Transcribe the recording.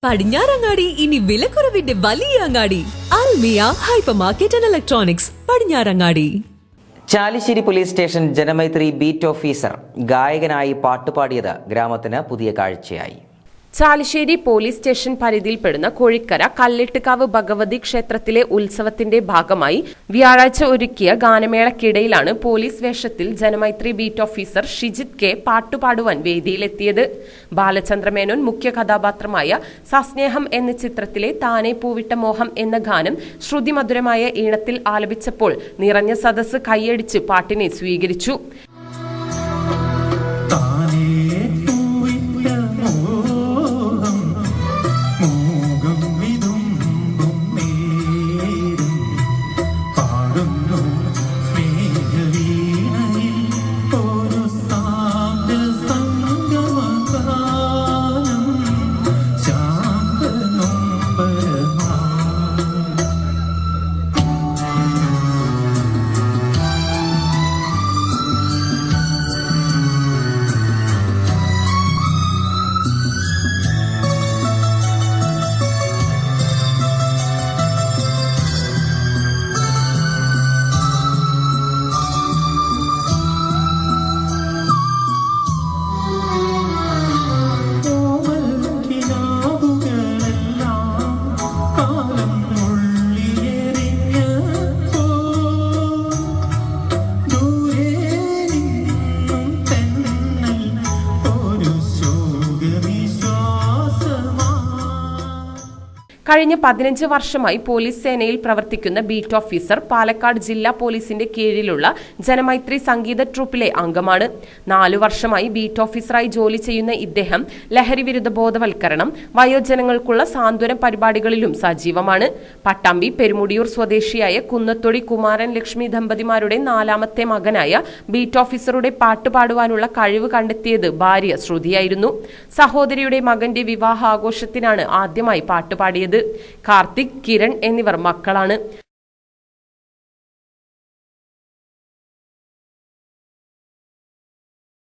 പടിഞ്ഞാറങ്ങാടി ഇനി വിലക്കുറവിന്റെ വലിയ അങ്ങാടി Almiya hyper market and electronics Padinjarangadi. Chalissery police station Janamaithri beat officer ഗായകനായി പാട്ടുപാടിയത് ഗ്രാമത്തിന് പുതിയ കാഴ്ചയായി. ചാലിശ്ശേരി പോലീസ് സ്റ്റേഷൻ പരിധിയിൽപ്പെടുന്ന കോഴിക്കര കല്ലിട്ടുകാവ് ഭഗവതി ക്ഷേത്രത്തിലെ ഉത്സവത്തിന്റെ ഭാഗമായി വ്യാഴാഴ്ച ഒരുക്കിയ ഗാനമേളയ്ക്കിടയിലാണ് പോലീസ് വേഷത്തിൽ Janamaithri beat officer Shijith K പാട്ടുപാടുവാൻ വേദിയിലെത്തിയത്. Balachandra Menon മുഖ്യ കഥാപാത്രമായ സസ്നേഹം എന്ന ചിത്രത്തിലെ താനെ പൂവിട്ട മോഹം എന്ന ഗാനം ശ്രുതിമധുരമായ ഈണത്തിൽ ആലപിച്ചപ്പോൾ നിറഞ്ഞ സദസ്സ് കൈയടിച്ച് പാട്ടിനെ സ്വീകരിച്ചു. കഴിഞ്ഞ 15 വർഷമായി പോലീസ് സേനയിൽ പ്രവർത്തിക്കുന്ന ബീറ്റ് ഓഫീസർ പാലക്കാട് ജില്ലാ പോലീസിന്റെ കീഴിലുള്ള ജനമൈത്രി സംഗീത ട്രൂപ്പിലെ അംഗമാണ്. 4 വർഷമായി ബീറ്റ് ഓഫീസറായി ജോലി ചെയ്യുന്ന ഇദ്ദേഹം ലഹരിവിരുദ്ധ ബോധവൽക്കരണം, വയോജനങ്ങൾക്കുള്ള സാന്ത്വന പരിപാടികളിലും സജീവമാണ്. പട്ടാമ്പി പെരുമുടിയൂർ സ്വദേശിയായ കുന്നത്തൊടി കുമാരൻ ലക്ഷ്മി ദമ്പതിമാരുടെ 4ാമത്തെ മകനായ ബീറ്റ് ഓഫീസറുടെ പാട്ടുപാടുവാനുള്ള കഴിവ് കണ്ടെത്തിയത് ഭാര്യ ശ്രുതിയായിരുന്നു. സഹോദരിയുടെ മകന്റെ വിവാഹാഘോഷത്തിനാണ് ആദ്യമായി പാട്ടുപാടിയത്. കാർത്തിക്, കിരൺ എന്നിവർ മക്കളാണ്.